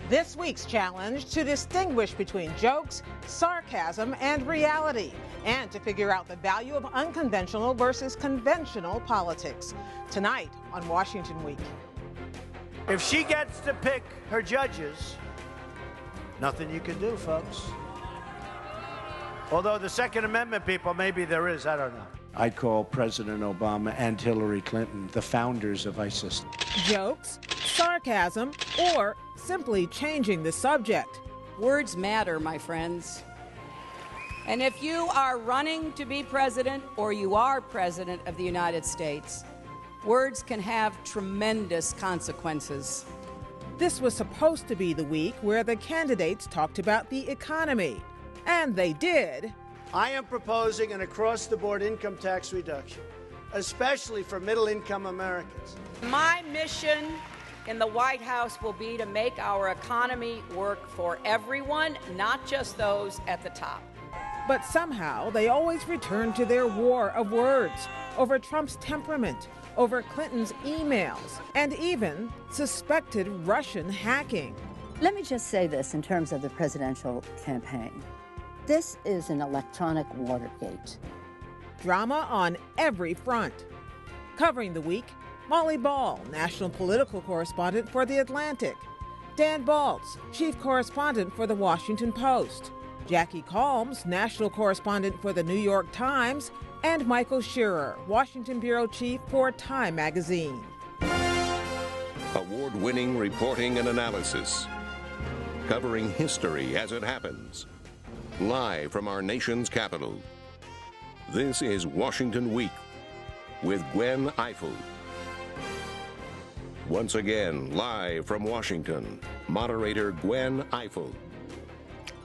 This week's challenge to distinguish between jokes, sarcasm, and reality, and to figure out the value of unconventional versus conventional politics. Tonight on Washington Week. If she gets to pick her judges, nothing you can do, folks. Although the Second Amendment people, maybe there is, I don't know. I'd call President Obama and Hillary Clinton the founders of ISIS. Jokes, sarcasm, or simply changing the subject. Words matter, my friends. And if you are running to be president or you are president of the United States, words can have tremendous consequences. This was supposed to be the week where the candidates talked about the economy. And they did. I am proposing an across-the-board income tax reduction, especially for middle-income Americans. My mission in the White House will be to make our economy work for everyone, not just those at the top. But somehow they always return to their war of words over Trump's temperament, over Clinton's emails, and even suspected Russian hacking. Let me just say this in terms of the presidential campaign. This is an electronic Watergate. Drama on every front. Covering the week, Molly Ball, national political correspondent for The Atlantic. Dan Baltz, chief correspondent for The Washington Post. Jackie Calms, national correspondent for The New York Times. And Michael Shearer, Washington bureau chief for Time magazine. Award-winning reporting and analysis. Covering history as it happens. Live from our nation's capital. This is Washington Week with Gwen Ifill. Once again, live from Washington, moderator Gwen Ifill.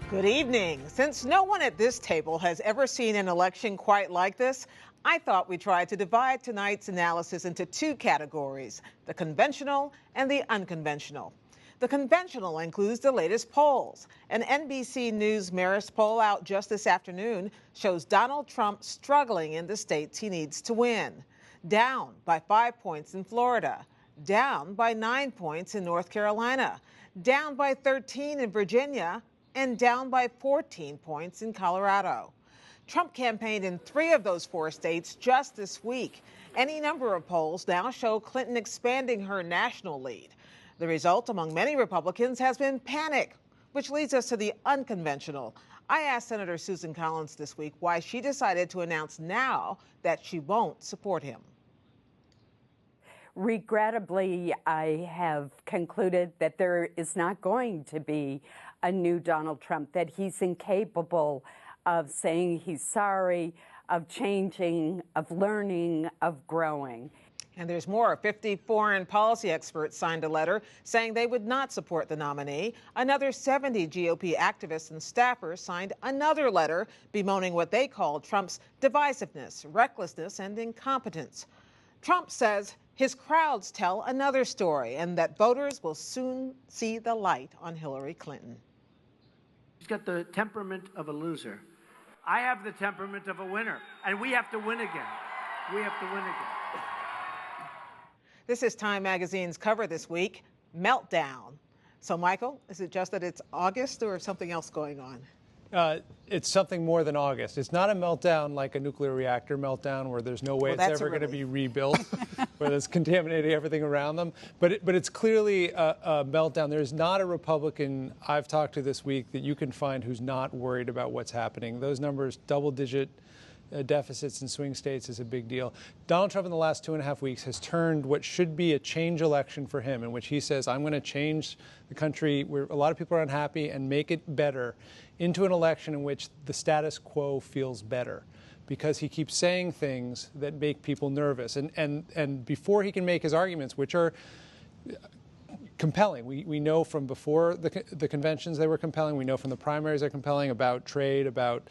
Good evening. Since no one at this table has ever seen an election quite like this, I thought we'd try to divide tonight's analysis into two categories, the conventional and the unconventional. The conventional includes the latest polls. An NBC News Marist poll out just this afternoon shows Donald Trump struggling in the states he needs to win. Down by 5 points in Florida, down by 9 points in North Carolina, down by 13 in Virginia, and down by 14 points in Colorado. Trump campaigned in 3 of those 4 states just this week. Any number of polls now show Clinton expanding her national lead. The result among many Republicans has been panic, which leads us to the unconventional. I asked Senator Susan Collins this week why she decided to announce now that she won't support him. Regrettably, I have concluded that there is not going to be a new Donald Trump, that he's incapable of saying he's sorry, of changing, of learning, of growing. And there's more. 50 foreign policy experts signed a letter saying they would not support the nominee. Another 70 GOP activists and staffers signed another letter bemoaning what they call Trump's divisiveness, recklessness, and incompetence. Trump says his crowds tell another story and that voters will soon see the light on Hillary Clinton. He's got the temperament of a loser. I have the temperament of a winner, and we have to win again. We have to win again. This is Time Magazine's cover this week, Meltdown. So, Michael, is it just that it's August or something else going on? It's something more than August. It's not a meltdown like a nuclear reactor meltdown where there's no way it's ever going to be rebuilt, where it's contaminating everything around them. But it's clearly a meltdown. There's not a Republican I've talked to this week that you can find who's not worried about what's happening. Those numbers, double-digit deficits in swing states, is a big deal. Donald Trump in the last 2.5 weeks has turned what should be a change election for him, in which he says, I'm going to change the country where a lot of people are unhappy and make it better, into an election in which the status quo feels better, because he keeps saying things that make people nervous. And before he can make his arguments, which are compelling, we know from before the conventions they were compelling, we know from the primaries they're compelling, about trade, about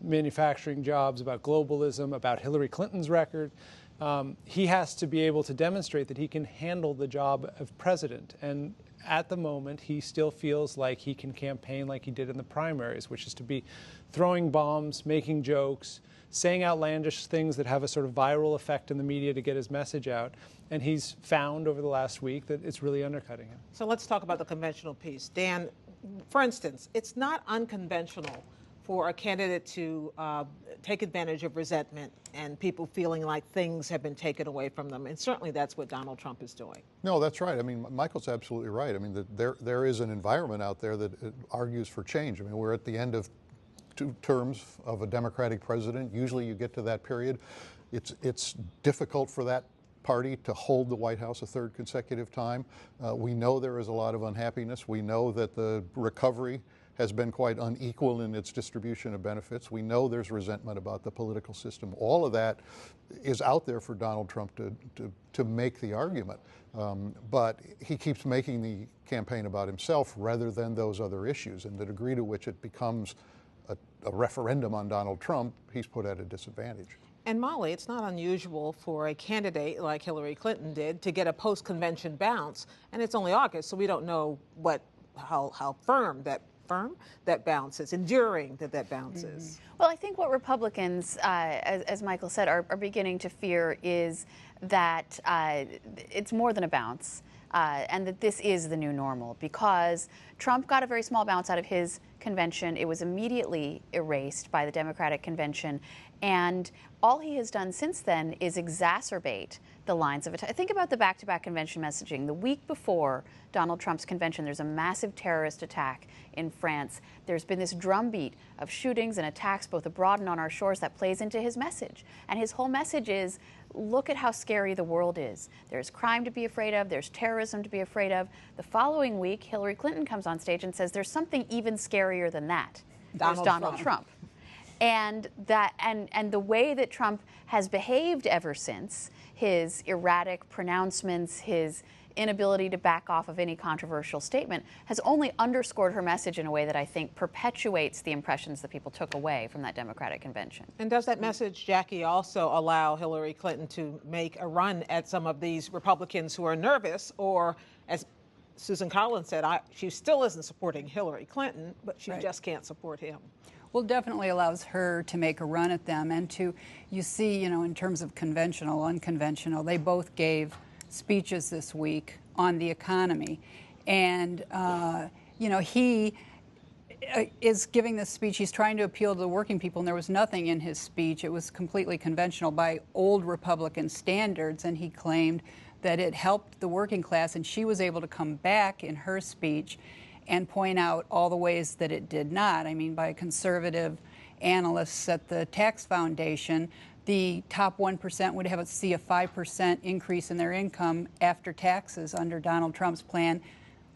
manufacturing jobs, about globalism, about Hillary Clinton's record. He has to be able to demonstrate that he can handle the job of president. And at the moment, he still feels like he can campaign like he did in the primaries, which is to be throwing bombs, making jokes, saying outlandish things that have a sort of viral effect in the media to get his message out. And he's found over the last week that it's really undercutting him. So let's talk about the conventional piece. Dan, for instance, it's not unconventional for a candidate to take advantage of resentment and people feeling like things have been taken away from them. And certainly that's what Donald Trump is doing. No, that's right. I mean, Michael's absolutely right. I mean, there is an environment out there that argues for change. I mean, we're at the end of 2 terms of a Democratic president. Usually you get to that period. It's difficult for that party to hold the White House a 3rd consecutive time. We know there is a lot of unhappiness. We know that the recovery has been quite unequal in its distribution of benefits. We know there's resentment about the political system. All of that is out there for Donald Trump to make the argument. But he keeps making the campaign about himself rather than those other issues. And the degree to which it becomes a referendum on Donald Trump, he's put at a disadvantage. And Molly, it's not unusual for a candidate like Hillary Clinton did to get a post-convention bounce, and it's only August, so we don't know how firm that bounce is, enduring that bounce is. Well, I think what Republicans, as Michael said, are beginning to fear is that it's more than a bounce. And that this is the new normal, because Trump got a very small bounce out of his convention. It was immediately erased by the Democratic convention. And all he has done since then is exacerbate the lines of attack. Think about the back-to-back convention messaging. The week before Donald Trump's convention, there's a massive terrorist attack in France. There's been this drumbeat of shootings and attacks both abroad and on our shores that plays into his message. And his whole message is, look at how scary the world is. There's crime to be afraid of. There's terrorism to be afraid of. The following week, Hillary Clinton comes on stage and says there's something even scarier than that. There's Donald Trump. And the way that Trump has behaved ever since, his erratic pronouncements, his inability to back off of any controversial statement, has only underscored her message in a way that I think perpetuates the impressions that people took away from that Democratic convention. And does that message, Jackie, also allow Hillary Clinton to make a run at some of these Republicans who are nervous, or, as Susan Collins said, she still isn't supporting Hillary Clinton, but she just can't support him? Well, definitely allows her to make a run at them, and you see, in terms of conventional, unconventional, they both gave speeches this week on the economy. And, he is giving this speech. He's trying to appeal to the working people, and there was nothing in his speech. It was completely conventional by old Republican standards, and he claimed that it helped the working class, and she was able to come back in her speech and point out all the ways that it did not. I mean, by conservative analysts at the Tax Foundation, the top 1% would see a 5% increase in their income after taxes under Donald Trump's plan.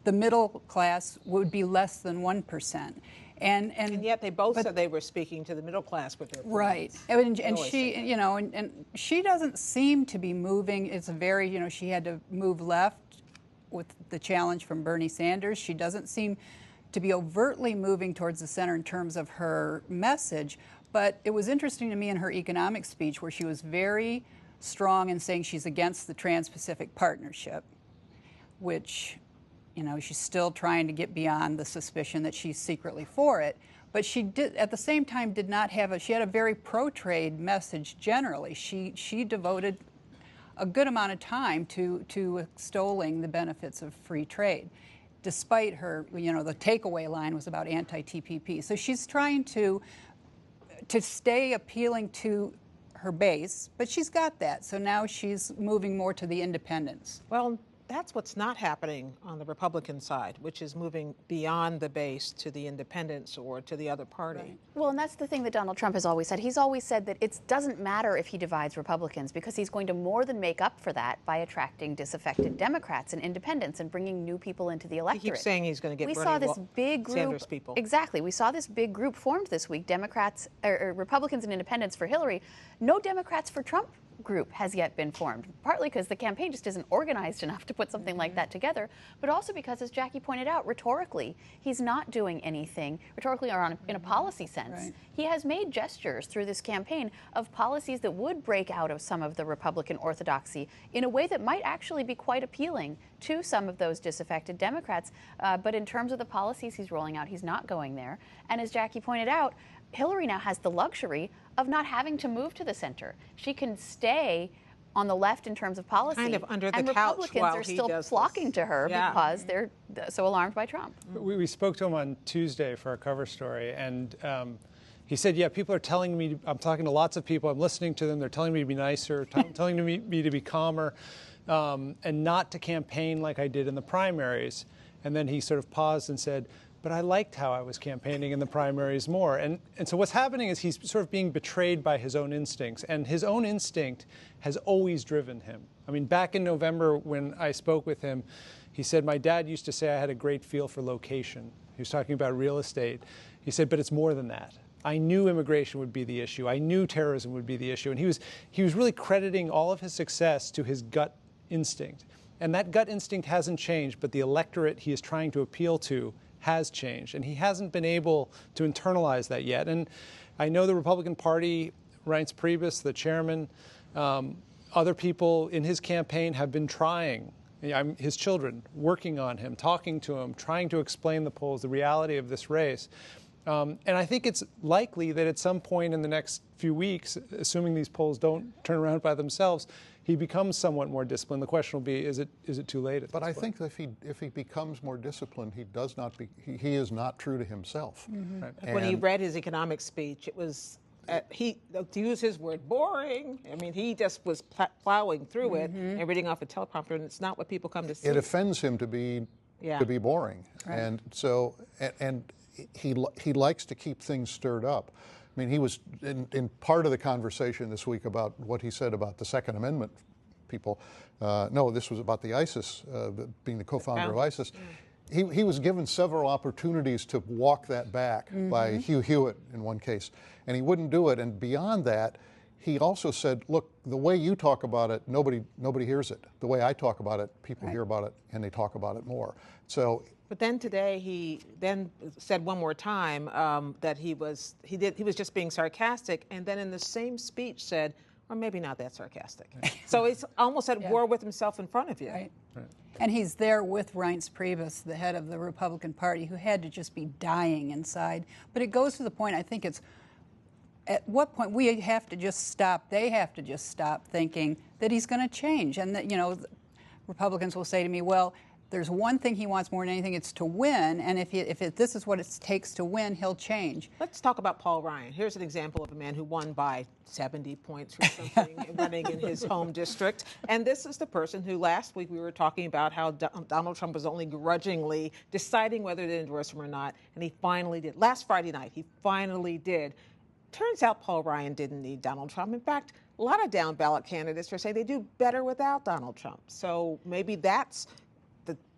The middle class would be less than 1%. And yet they both said they were speaking to the middle class with their plans. Right. And she, and she doesn't seem to be moving. It's a very, she had to move left with the challenge from Bernie Sanders. She doesn't seem to be overtly moving towards the center in terms of her message. But it was interesting to me in her economic speech where she was very strong in saying she's against the Trans-Pacific Partnership, which, she's still trying to get beyond the suspicion that she's secretly for it. But she did, at the same time, she had a very pro-trade message generally. She devoted a good amount of time to extolling the benefits of free trade, despite her, the takeaway line was about anti-TPP. So she's trying to stay appealing to her base, but she's got that. So now she's moving more to the independents. Well, that's what's not happening on the Republican side, which is moving beyond the base to the independents or to the other party. Right. Well, and that's the thing that Donald Trump has always said. He's always said that it doesn't matter if he divides Republicans, because he's going to more than make up for that by attracting disaffected Democrats and independents and bringing new people into the electorate. He keeps saying he's going to get Sanders people. Exactly. We saw this big group formed this week, Democrats, or Republicans and independents for Hillary. No Democrats for Trump group has yet been formed, partly because the campaign just isn't organized enough to put something like that together, but also because, as Jackie pointed out, rhetorically, he's not doing anything, rhetorically or in a policy sense. Right. He has made gestures through this campaign of policies that would break out of some of the Republican orthodoxy in a way that might actually be quite appealing to some of those disaffected Democrats. But in terms of the policies he's rolling out, he's not going there. And as Jackie pointed out, Hillary now has the luxury of not having to move to the center. She can stay on the left in terms of policy. Kind of under the and couch Republicans while are he still does flocking this. to her because they're so alarmed by Trump. We spoke to him on Tuesday for our cover story, and he said, yeah, people are telling me, I'm talking to lots of people, I'm listening to them, they're telling me to be nicer, telling me to be calmer, and not to campaign like I did in the primaries. And then he sort of paused and said, but I liked how I was campaigning in the primaries more. And so what's happening is he's sort of being betrayed by his own instincts, and his own instinct has always driven him. I mean, back in November when I spoke with him, he said, my dad used to say I had a great feel for location. He was talking about real estate. He said, but it's more than that. I knew immigration would be the issue. I knew terrorism would be the issue. And he was really crediting all of his success to his gut instinct. And that gut instinct hasn't changed, but the electorate he is trying to appeal to has changed. And he hasn't been able to internalize that yet. And I know the Republican Party, Reince Priebus, the chairman, other people in his campaign have been trying, his children, working on him, talking to him, trying to explain the polls, the reality of this race. And I think it's likely that at some point in the next few weeks, assuming these polls don't turn around by themselves, he becomes somewhat more disciplined. The question will be, is it too late at this point? But I think that if he becomes more disciplined, he is not true to himself. Mm-hmm. Right. When he read his economic speech, it was, to use his word, boring. I mean, he just was plowing through it and reading off a teleprompter, and it's not what people come to see. It offends him to be boring. Right. And so, and he likes to keep things stirred up. I mean, he was in part of the conversation this week about what he said about the Second Amendment people. No, this was about the ISIS, being the co-founder of ISIS. He was given several opportunities to walk that back by Hugh Hewitt in one case, and he wouldn't do it. And beyond that, he also said, look, the way you talk about it, nobody hears it. The way I talk about it, people hear about it, and they talk about it more. So. But then today he then said one more time that he was just being sarcastic, and then in the same speech said, or maybe not that sarcastic. So he's almost at war with himself in front of you. Right. And he's there with Reince Priebus, the head of the Republican Party, who had to just be dying inside. But it goes to the point, I think it's, at what point we have to just stop, they have to just stop thinking that he's going to change. And that, Republicans will say to me, well, there's one thing he wants more than anything, it's to win, and if this is what it takes to win, he'll change. Let's talk about Paul Ryan. Here's an example of a man who won by 70 points or something, running in his home district. And this is the person who last week we were talking about how Donald Trump was only grudgingly deciding whether to endorse him or not, and he finally did. Last Friday night, he finally did. Turns out Paul Ryan didn't need Donald Trump. In fact, a lot of down-ballot candidates are saying they do better without Donald Trump. So maybe that's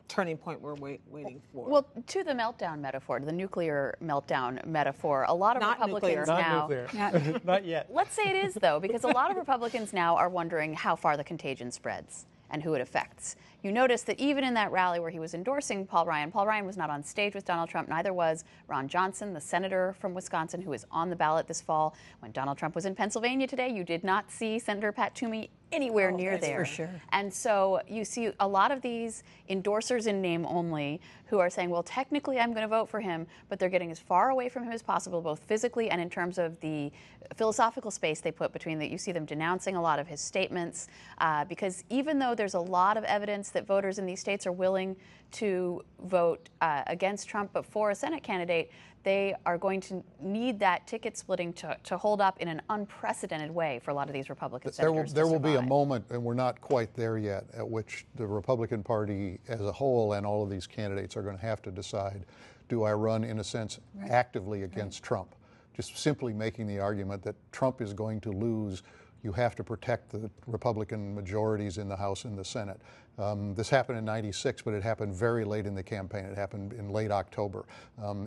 turning point we're waiting for. Well, to the meltdown metaphor, to the nuclear meltdown metaphor, a lot of Republicans now... Not nuclear. Not yet. Let's say it is, though, because a lot of Republicans now are wondering how far the contagion spreads and who it affects. You notice that even in that rally where he was endorsing Paul Ryan was not on stage with Donald Trump, neither was Ron Johnson, the senator from Wisconsin, who is on the ballot this fall. When Donald Trump was in Pennsylvania today, you did not see Senator Pat Toomey anywhere near there. For sure. And so you see a lot of these endorsers in name only who are saying, well, technically I'm going to vote for him, but they're getting as far away from him as possible, both physically and in terms of the philosophical space they put between that. You see them denouncing a lot of his statements because even though there's a lot of evidence that voters in these states are willing to vote against Trump, but for a Senate candidate, they are going to need that ticket splitting to hold up in an unprecedented way for a lot of these Republican senators. There will be a moment, and we're not quite there yet, at which the Republican Party as a whole and all of these candidates are going to have to decide, do I run, in a sense, actively against Trump? Just simply making the argument that Trump is going to lose. You have to protect the Republican majorities in the House and the Senate. This happened in '96, but it happened very late in the campaign. It happened in late October.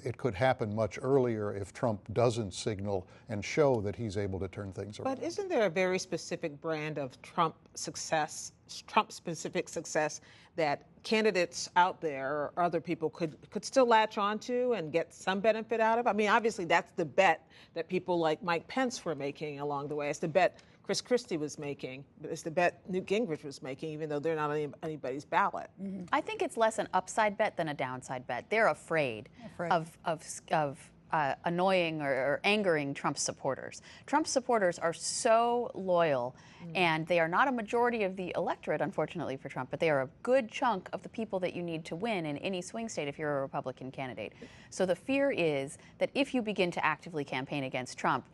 It could happen much earlier if Trump doesn't signal and show that he's able to turn things around. But isn't there a very specific brand of Trump-specific success that candidates out there or other people could still latch onto and get some benefit out of? I mean, obviously, that's the bet that people like Mike Pence were making along the way. It's the bet Chris Christie was making. It's the bet Newt Gingrich was making, even though they're not on anybody's ballot. I think it's less an upside bet than a downside bet. They're afraid. Of annoying or angering Trump supporters. Trump supporters are so loyal, and they are not a majority of the electorate, unfortunately for Trump, but they are a good chunk of the people that you need to win in any swing state if you're a Republican candidate. So the fear is that if you begin to actively campaign against Trump,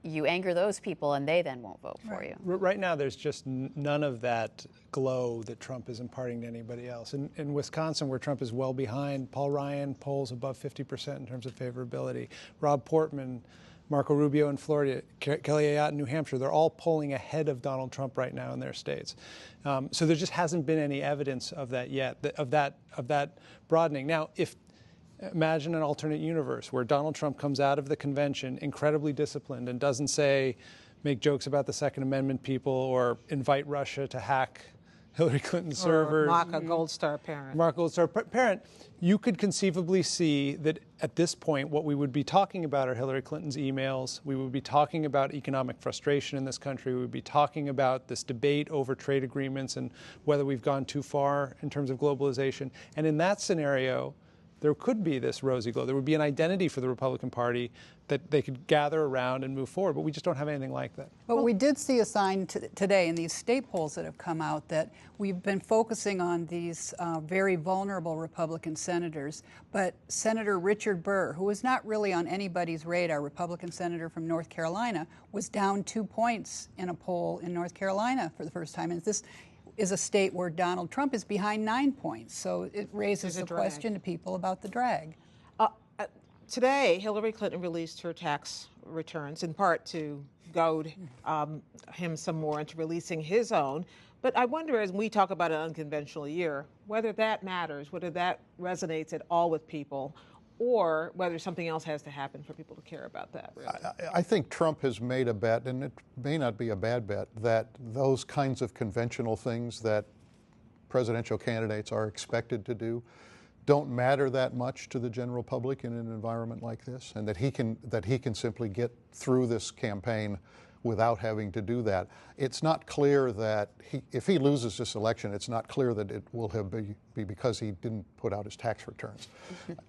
you anger those people and they then won't vote for you. Right now, there's just none of that glow that Trump is imparting to anybody else. In Wisconsin, where Trump is well behind, Paul Ryan polls above 50% in terms of favorability. Rob Portman, Marco Rubio in Florida, Kelly Ayotte in New Hampshire, they're all polling ahead of Donald Trump right now in their states. So there just hasn't been any evidence of that yet, of that broadening. Now, imagine an alternate universe where Donald Trump comes out of the convention incredibly disciplined and doesn't make jokes about the Second Amendment people or invite Russia to hack Hillary Clinton's servers. Mock a Gold Star parent. Mock a Gold Star parent. You could conceivably see that at this point, what we would be talking about are Hillary Clinton's emails. We would be talking about economic frustration in this country. We would be talking about this debate over trade agreements and whether we've gone too far in terms of globalization. And in that scenario, there could be this rosy glow. There would be an identity for the Republican Party that they could gather around and move forward, but we just don't have anything like that. But we did see a sign today in these state polls that have come out that we've been focusing on these very vulnerable Republican senators, but Senator Richard Burr, who was not really on anybody's radar, Republican senator from North Carolina, was down 2 points in a poll in North Carolina for the first time. And this is a state where Donald Trump is behind 9 points. So it raises the question to people about the drag. Today, Hillary Clinton released her tax returns, in part to goad him some more into releasing his own. But I wonder, as we talk about an unconventional year, whether that matters, whether that resonates at all with people, or whether something else has to happen for people to care about that. Really. I think Trump has made a bet, and it may not be a bad bet, that those kinds of conventional things that presidential candidates are expected to do don't matter that much to the general public in an environment like this, and that he can simply get through this campaign without having to do that. It's not clear that if he loses this election, it's not clear that it will be because he didn't put out his tax returns.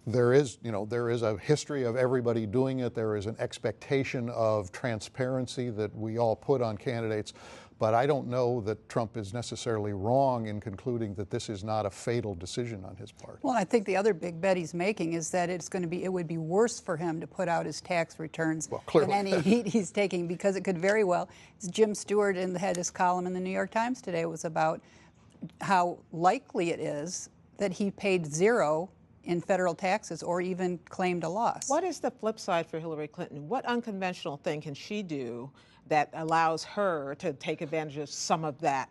There is a history of everybody doing it. There is an expectation of transparency that we all put on candidates. But I don't know that Trump is necessarily wrong in concluding that this is not a fatal decision on his part. Well, I think the other big bet he's making is that it would be worse for him to put out his tax returns than any heat he's taking, because it could very well, as Jim Stewart had his column in the New York Times today, was about how likely it is that he paid zero in federal taxes or even claimed a loss. What is the flip side for Hillary Clinton? What unconventional thing can she do that allows her to take advantage of some of that?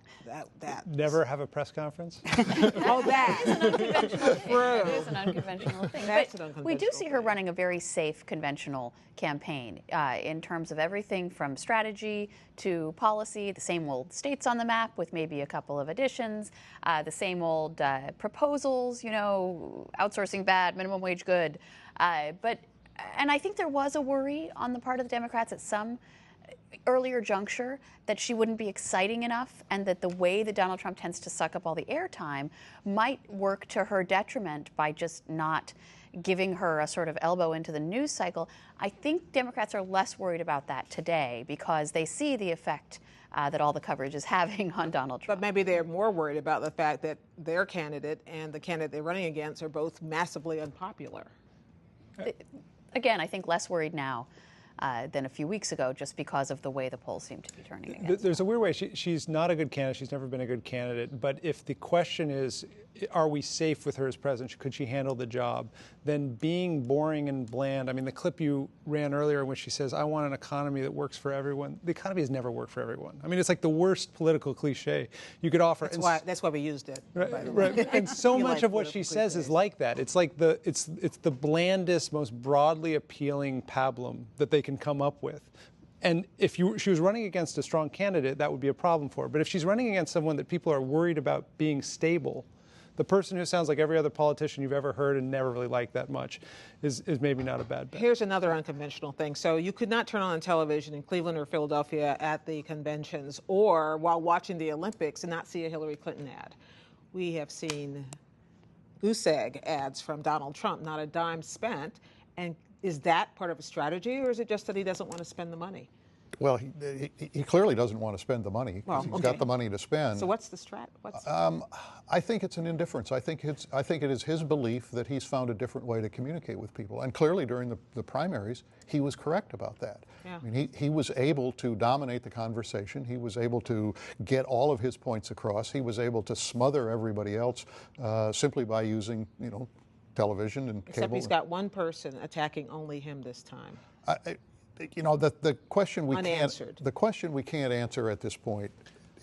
Never have a press conference? That is an unconventional thing. It is an unconventional thing. But we do see her running a very safe, conventional campaign in terms of everything from strategy to policy, the same old states on the map with maybe a couple of additions, the same old proposals, outsourcing bad, minimum wage good. And I think there was a worry on the part of the Democrats at some earlier juncture that she wouldn't be exciting enough, and that the way that Donald Trump tends to suck up all the airtime might work to her detriment by just not giving her a sort of elbow into the news cycle. I think Democrats are less worried about that today because they see the effect that all the coverage is having on Donald Trump. But maybe they're more worried about the fact that their candidate and the candidate they're running against are both massively unpopular. Again, I think less worried now than a few weeks ago, just because of the way the polls seem to be turning against There's a weird way. She's not a good candidate. She's never been a good candidate. But if the question is, are we safe with her as president? Could she handle the job? Then being boring and bland. I mean, the clip you ran earlier in which she says, I want an economy that works for everyone. The economy has never worked for everyone. I mean, it's like the worst political cliche you could offer. That's why we used it. Right. And so much of what she says is like that. It's like it's the blandest, most broadly appealing pablum that they can come up with. And if she was running against a strong candidate, that would be a problem for her. But if she's running against someone that people are worried about being stable, the person who sounds like every other politician you've ever heard and never really liked that much is maybe not a bad bet. Here's another unconventional thing. So you could not turn on television in Cleveland or Philadelphia at the conventions or while watching the Olympics and not see a Hillary Clinton ad. We have seen goose egg ads from Donald Trump, not a dime spent, and Is that part of a strategy, or is it just that he doesn't want to spend the money? Well, he clearly doesn't want to spend the money because he's got the money to spend. So what's the strat? I think it's an indifference. I think it is his belief that he's found a different way to communicate with people. And clearly during the primaries, he was correct about that. Yeah. I mean, he was able to dominate the conversation. He was able to get all of his points across. He was able to smother everybody else simply by using, television and Except cable. He's got one person attacking only him this time. The question we unanswered. the question we can't answer at this point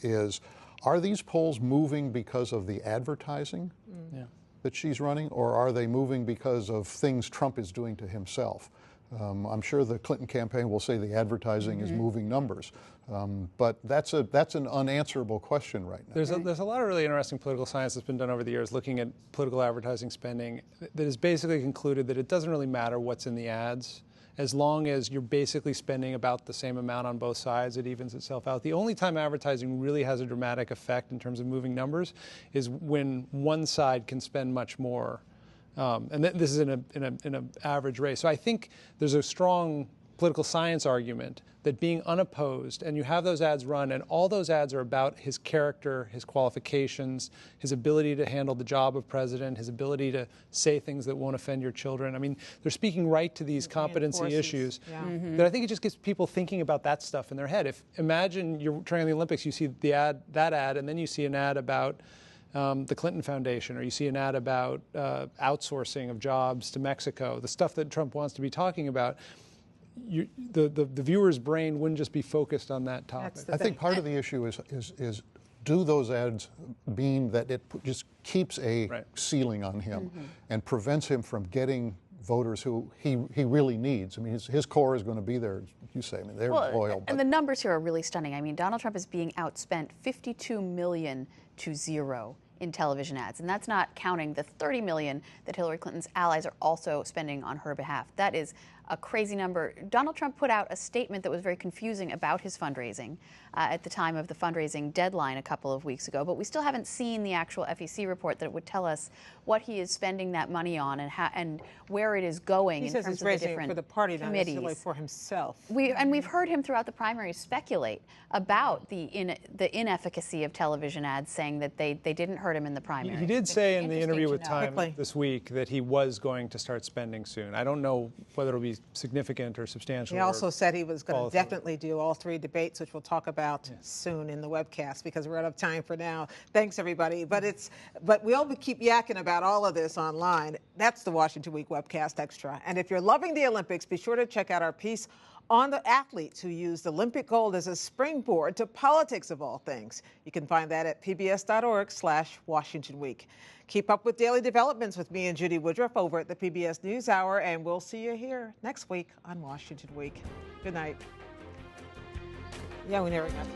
is, are these polls moving because of the advertising that she's running, or are they moving because of things Trump is doing to himself? I'm sure the Clinton campaign will say the advertising is moving numbers, but that's an unanswerable question right now. There's a lot of really interesting political science that's been done over the years looking at political advertising spending that has basically concluded that it doesn't really matter what's in the ads. As long as you're basically spending about the same amount on both sides, it evens itself out. The only time advertising really has a dramatic effect in terms of moving numbers is when one side can spend much more. And this is in an average race. So I think there's a strong political science argument that being unopposed, and you have those ads run, and all those ads are about his character, his qualifications, his ability to handle the job of president, his ability to say things that won't offend your children. I mean, they're speaking right to these competency issues. Yeah. That I think it just gets people thinking about that stuff in their head. Imagine you're training the Olympics, you see that ad, and then you see an ad about the Clinton Foundation, or you see an ad about outsourcing of jobs to Mexico, the stuff that Trump wants to be talking about. The viewer's brain wouldn't just be focused on that topic. I think part of the issue is do those ads mean that it just keeps a ceiling on him and prevents him from getting voters who he really needs? I mean, his core is going to be there, as you say. I mean, they're loyal. And the numbers here are really stunning. I mean, Donald Trump is being outspent $52 million to zero in television ads. And that's not counting the $30 million that Hillary Clinton's allies are also spending on her behalf. That is a crazy number. Donald Trump put out a statement that was very confusing about his fundraising at the time of the fundraising deadline a couple of weeks ago, but we still haven't seen the actual FEC report that would tell us what he is spending that money on and where it is going in terms of the different committees. He says he's raising it for the party, not necessarily for himself. We've heard him throughout the primaries speculate about the inefficacy of television ads, saying that they didn't hurt him in the primaries. He did say in the interview with Time this week that he was going to start spending soon. I don't know whether it'll be significant or substantial. He also said he was going to definitely do all three debates, which we'll talk about soon in the webcast, because we're out of time for now. Thanks, everybody. But we'll keep yakking about all of this online. That's the Washington Week Webcast Extra. And if you're loving the Olympics, be sure to check out our piece on the athletes who used Olympic gold as a springboard to politics of all things. You can find that at pbs.org/Washington Week. Keep up with daily developments with me and Judy Woodruff over at the PBS NewsHour, and we'll see you here next week on Washington Week. Good night. Yeah, we never got